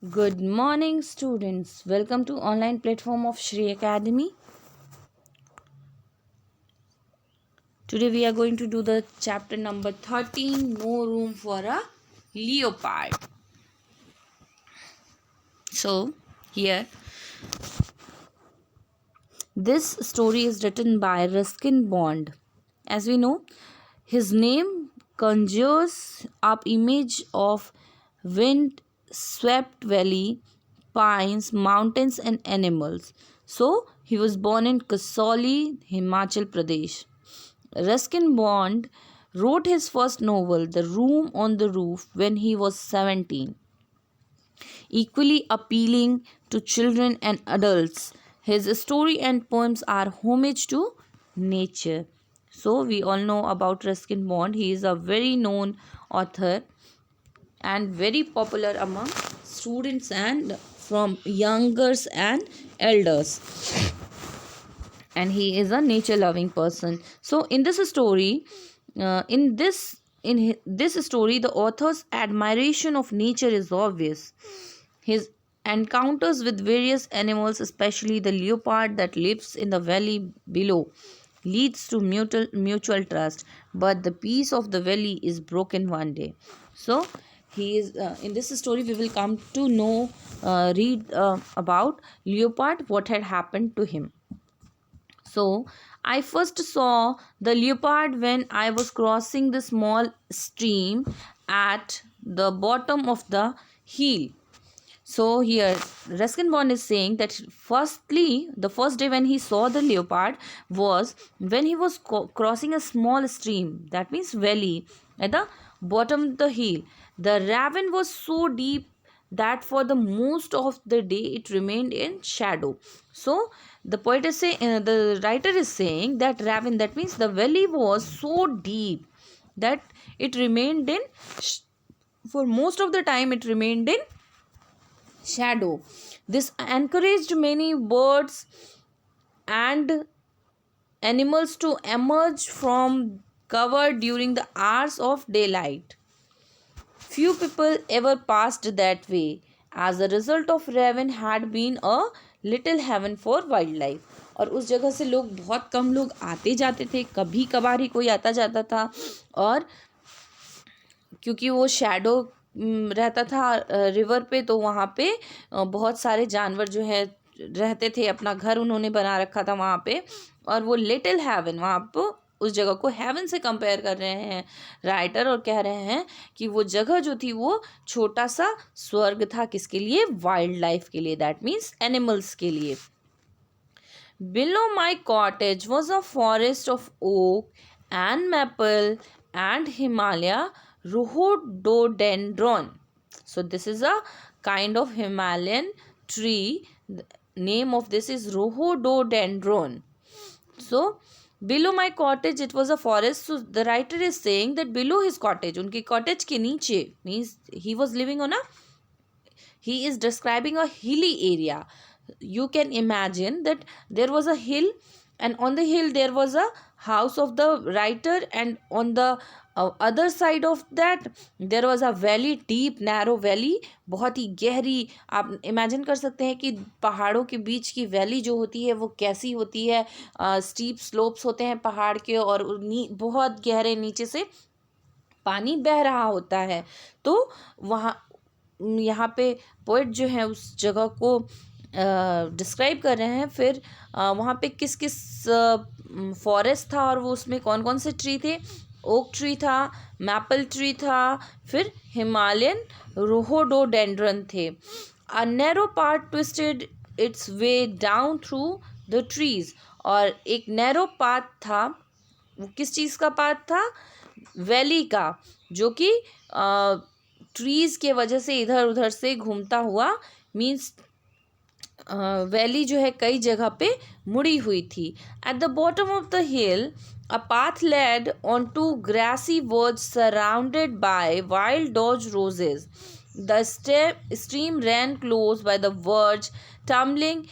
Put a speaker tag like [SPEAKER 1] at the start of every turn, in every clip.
[SPEAKER 1] Good morning, students. Welcome to online platform of Shri Academy. Today we are going to do the chapter number 13, No Room for a Leopard. So, here, this story is written by Ruskin Bond. As we know, his name conjures up image of wind swept valley, pines, mountains and animals. So, he was born in Kasauli, Himachal Pradesh. Ruskin Bond wrote his first novel, The Room on the Roof, when he was 17. Equally appealing to children and adults, his story and poems are homage to nature. So, we all know about Ruskin Bond. He is a very known author and very popular among students and from youngers and elders, and he is a nature loving person. So in this story, this story, the author's admiration of nature is obvious. His encounters with various animals, especially the leopard that lives in the valley below, leads to mutual trust, but the peace of the valley is broken one day. So he is in this story we will come to know, read about leopard, what had happened to him. So, I first saw the leopard when I was crossing the small stream at the bottom of the hill. So, here Ruskin Bond is saying that firstly, the first day when he saw the leopard was when he was crossing a small stream, that means valley, at the bottom of the hill. The ravine was so deep that for the most of the day it remained in shadow. So the writer is saying that ravine, that means the valley, was so deep that it remained in for most of the time it remained in shadow. This encouraged many birds and animals to emerge from cover during the hours of daylight. Few people ever passed that way. As a result of ravine had been a little heaven for wildlife. और उस जगह से लोग, बहुत कम लोग आते जाते थे, कभी कभार ही कोई आता जाता था। और क्योंकि वो शैडो रहता था रिवर पे, तो वहाँ पे बहुत सारे जानवर जो है रहते थे, अपना घर उन्होंने बना रखा था वहाँ पे। और वो लिटिल हेवन, वहाँ पर उस जगह को हेवन से कंपेयर कर रहे हैं राइटर, और कह रहे हैं कि वो जगह जो थी वो छोटा सा स्वर्ग था, किसके लिए? वाइल्ड लाइफ के लिए, दैट मीन्स एनिमल्स के लिए। Below my cottage was a forest of oak and maple and Himalaya rhododendron. So this is a kind of Himalayan tree. The name of this is rhododendron. So below my cottage it was a forest. So the writer is saying that below his cottage, उनकी cottage के नीचे, means he was living on a, he is describing a hilly area. You can imagine that there was a hill, and on the hill there was a house of the writer, and on the other side of that there was a valley, deep narrow valley, बहुत ही गहरी। आप imagine कर सकते हैं कि पहाड़ों के बीच की वैली जो होती है वो कैसी होती है। स्टीप स्लोप्स होते हैं पहाड़ के, और बहुत गहरे नीचे से पानी बह रहा होता है। तो वहाँ, यहाँ पे पोइट जो है उस जगह को डिस्क्राइब कर रहे हैं। फिर वहाँ पे किस किस फॉरेस्ट था, और वो उसमें कौन कौन से ट्री थे? ओक ट्री था, मैपल ट्री था, फिर हिमालयन रोहोडोडेंड्रन थे। A narrow part twisted it's way down through the trees, और एक नैरो पाथ था। वो किस चीज़ का पाथ था? वैली का, जो कि ट्रीज के वजह से इधर उधर से घूमता हुआ, मीन्स वैली जो है कई जगह पे मुड़ी हुई थी। At the bottom of the hill a path led on to grassy swards surrounded by wild dogs roses. The stream ran close by the verge tumbling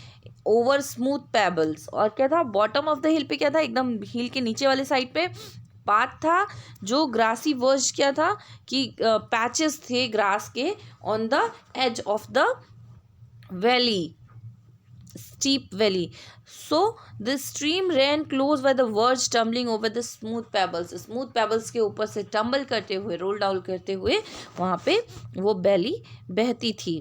[SPEAKER 1] over smooth pebbles. और क्या था बॉटम ऑफ द हिल पे? क्या था? एकदम हिल के नीचे वाले साइड पे पाथ था जो ग्रासी वर्ज क्या था कि पैचेस थे ग्रास के on the edge of the valley, steep valley. So the stream ran close by the verge, tumbling over the smooth pebbles. Smooth pebbles के ऊपर से टम्बल करते हुए, रोल डाउन करते हुए वहाँ पे वो वैली बहती थी.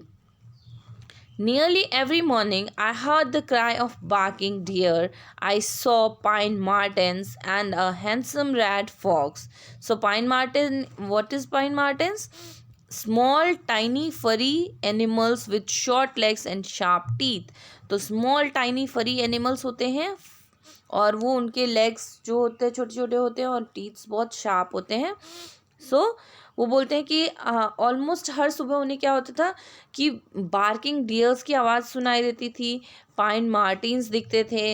[SPEAKER 1] Nearly every morning I heard the cry of barking deer. I saw pine martens and a handsome red fox. So pine marten, what is pine martens? Small tiny furry animals with short legs and sharp teeth. तो small tiny फरी animals होते हैं और वो उनके legs जो होते हैं छोटे छोटे होते हैं और टीथ्स बहुत शार्प होते हैं. सो वो बोलते हैं कि ऑलमोस्ट हर सुबह उन्हें क्या होता था कि बार्किंग डियर्स की आवाज़ सुनाई देती थी, पाइन मार्टिन्स दिखते थे,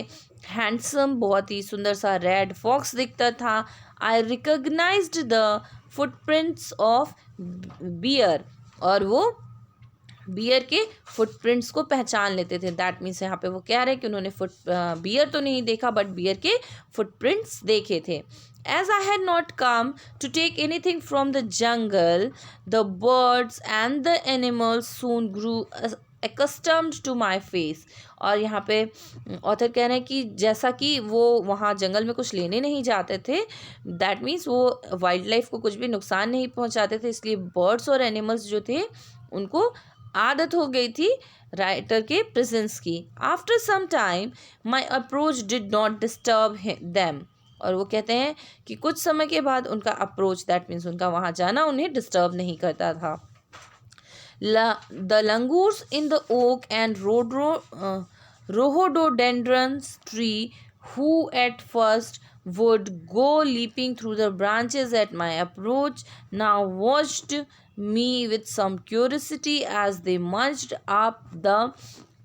[SPEAKER 1] हैंडसम बहुत ही सुंदर सा रेड फॉक्स दिखता था. I recognised the footprints of bear, और वो बियर के फुटप्रिंट्स को पहचान लेते थे. दैट मीन्स यहाँ पे वो कह रहे हैं कि उन्होंने बियर तो नहीं देखा बट बियर के फुटप्रिंट्स देखे थे. As I had not come to take anything from the jungle, the birds and the animals soon grew accustomed to my face. और यहाँ पे ऑथर कह रहे हैं कि जैसा कि वो वहाँ जंगल में कुछ लेने नहीं जाते थे, दैट मीन्स वो वाइल्ड लाइफ को कुछ भी नुकसान नहीं पहुँचाते थे, इसलिए बर्ड्स और एनिमल्स जो थे उनको आदत हो गई थी राइटर के प्रेजेंस की. After some time my approach did not disturb them. और वो कहते हैं कि कुछ समय के बाद उनका अप्रोच, दैट मीन्स उनका वहाँ जाना, उन्हें डिस्टर्ब नहीं करता था. The langurs in the oak and rhododendrons tree, who at first would go leaping through the branches at my approach, now watched me with some curiosity as they munched up the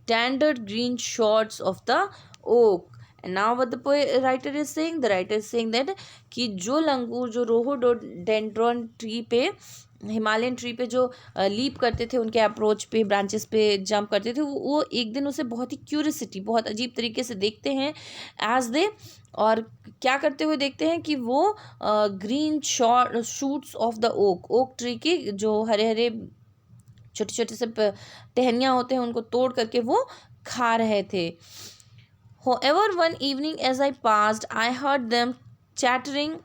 [SPEAKER 1] tender green shoots of the oak. And now what the writer is saying, the writer is saying that कि जो लंगूर जो रोहोडोडेंड्रॉन tree पे, Himalayan tree पे जो leap करते थे, उनके approach पे ब्रांचेस पे जंप करते थे, वो एक दिन उसे बहुत ही क्यूरियसिटी, बहुत अजीब तरीके से देखते हैं एज दे, और क्या करते हुए देखते हैं कि वो green shoots of the oak tree के जो हरे हरे छोटे छोटे से टहनियाँ होते हैं उनको तोड़ करके वो खा रहे थे. However, one evening as I passed, I heard them chattering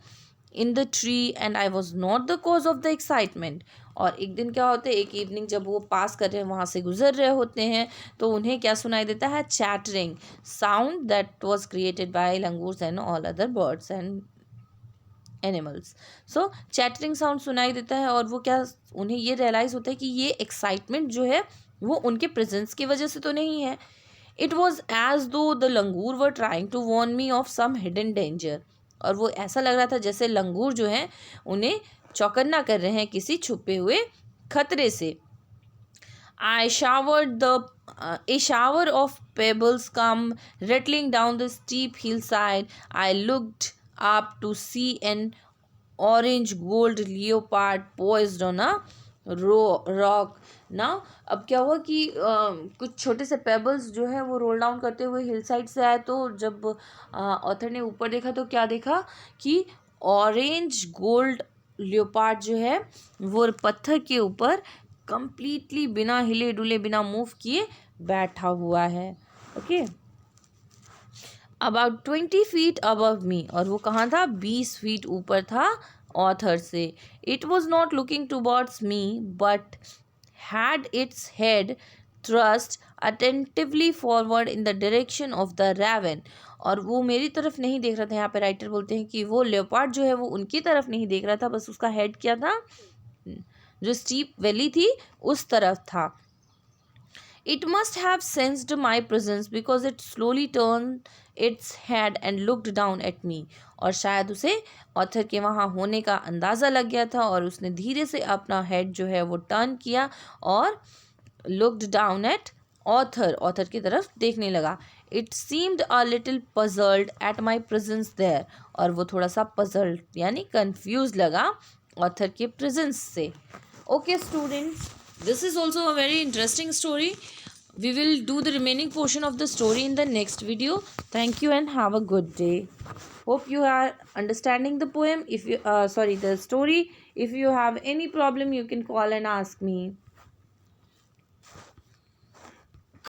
[SPEAKER 1] in the tree and I was not the cause of the excitement. और एक दिन क्या होता है, एक इवनिंग जब वो पास कर रहे हैं, वहाँ से गुजर रहे होते हैं, तो उन्हें क्या सुनाई देता है, chattering sound that was created by langurs and all other birds and animals. So chattering sound सुनाई देता है और वो क्या, उन्हें ये रियलाइज़ होता है कि ये एक्साइटमेंट जो है वो उनके प्रेजेंस की वजह से तो नहीं है. It was as though the langur were trying to warn me of some hidden danger. और वो ऐसा लग रहा था जैसे लंगूर जो हैं उन्हें चौकन्ना कर रहे हैं किसी छुपे हुए खतरे से. A shower of pebbles come rattling down the steep hillside. I looked up to see an orange gold leopard poised on a rock. ना अब क्या हुआ कि कुछ छोटे से पेबल्स जो है वो रोल डाउन करते हुए हिल साइड से आए, तो जब ऑथर ने ऊपर देखा तो क्या देखा कि ऑरेंज गोल्ड लियोपार्ड जो है वो पत्थर के ऊपर कंप्लीटली बिना हिले डुले बिना मूव किए बैठा हुआ है. ओके, अबाउट 20 feet above मी. और वो कहाँ था, 20 feet ऊपर था ऑथर से. It was not looking towards me but had its head thrust attentively forward in the direction of the raven. और वो मेरी तरफ नहीं देख रहा था. यहाँ पे राइटर बोलते हैं कि वो लेपर्ड जो है वो उनकी तरफ नहीं देख रहा था, बस उसका हेड क्या था, जो स्टीप वैली थी उस तरफ था. It must have sensed my presence because it slowly turned its head and looked down at me. और शायद उसे ऑथर के वहाँ होने का अंदाज़ा लग गया था और उसने धीरे से अपना हेड जो है वो टर्न किया और looked down at ऑथर की तरफ देखने लगा. It seemed a little puzzled at my presence there. और वो थोड़ा सा puzzled यानी confused लगा ऑथर के presence से. Okay students, this is also a very interesting story. We will do the remaining portion of the story in the next video. Thank you and have a good day. Hope you are understanding the poem. If you the story. If you have any problem, you can call and ask me.